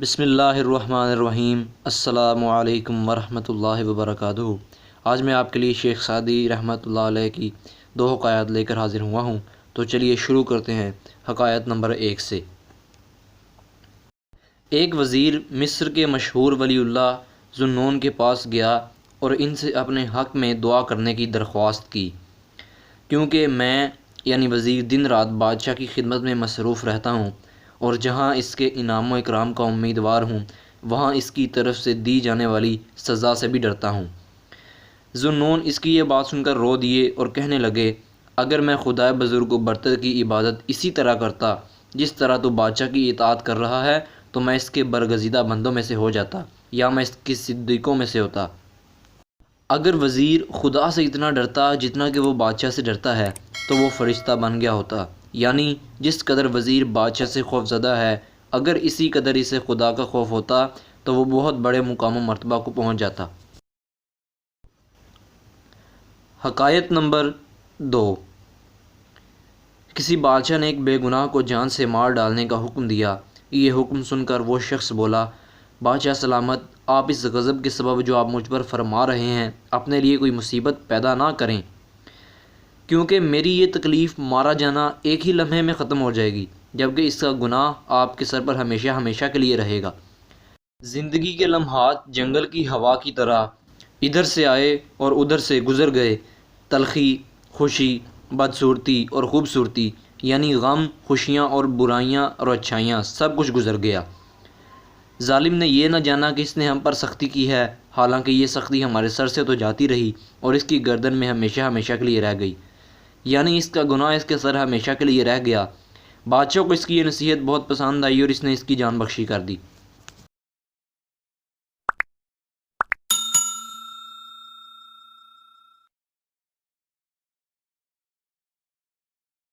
بسم اللہ الرحمن الرحیم۔ السلام علیکم ورحمۃ اللہ وبرکاتہ۔ آج میں آپ کے لیے شیخ سعدی رحمۃ اللہ علیہ کی دو حکایات لے کر حاضر ہوا ہوں، تو چلیے شروع کرتے ہیں حکایت نمبر 1 سے۔ ایک وزیر مصر کے مشہور ولی اللہ ذوالنون کے پاس گیا اور ان سے اپنے حق میں دعا کرنے کی درخواست کی، کیونکہ میں یعنی وزیر دن رات بادشاہ کی خدمت میں مصروف رہتا ہوں، اور جہاں اس کے انعام و اکرام کا امیدوار ہوں وہاں اس کی طرف سے دی جانے والی سزا سے بھی ڈرتا ہوں۔ ذوالنون اس کی یہ بات سن کر رو دیے اور کہنے لگے، اگر میں خدائے بزرگ و برتر کی عبادت اسی طرح کرتا جس طرح تو بادشاہ کی اطاعت کر رہا ہے تو میں اس کے برگزیدہ بندوں میں سے ہو جاتا، یا میں اس کے صدیقوں میں سے ہوتا۔ اگر وزیر خدا سے اتنا ڈرتا جتنا کہ وہ بادشاہ سے ڈرتا ہے تو وہ فرشتہ بن گیا ہوتا، یعنی جس قدر وزیر بادشاہ سے خوف زدہ ہے اگر اسی قدر اسے خدا کا خوف ہوتا تو وہ بہت بڑے مقام و مرتبہ کو پہنچ جاتا۔ حکایت نمبر 2۔ کسی بادشاہ نے ایک بے گناہ کو جان سے مار ڈالنے کا حکم دیا۔ یہ حکم سن کر وہ شخص بولا، بادشاہ سلامت، آپ اس غضب کے سبب جو آپ مجھ پر فرما رہے ہیں اپنے لیے کوئی مصیبت پیدا نہ کریں، کیونکہ میری یہ تکلیف مارا جانا ایک ہی لمحے میں ختم ہو جائے گی، جبکہ اس کا گناہ آپ کے سر پر ہمیشہ ہمیشہ کے لیے رہے گا۔ زندگی کے لمحات جنگل کی ہوا کی طرح ادھر سے آئے اور ادھر سے گزر گئے، تلخی، خوشی، بدصورتی اور خوبصورتی، یعنی غم، خوشیاں اور برائیاں اور اچھائیاں، سب کچھ گزر گیا۔ ظالم نے یہ نہ جانا کہ اس نے ہم پر سختی کی ہے، حالانکہ یہ سختی ہمارے سر سے تو جاتی رہی اور اس کی گردن میں ہمیشہ ہمیشہ کے لیے رہ گئی، یعنی اس کا گناہ اس کے سر ہمیشہ کے لیے رہ گیا۔ بادشاہ کو اس کی یہ نصیحت بہت پسند آئی اور اس نے اس کی جان بخشی کر دی۔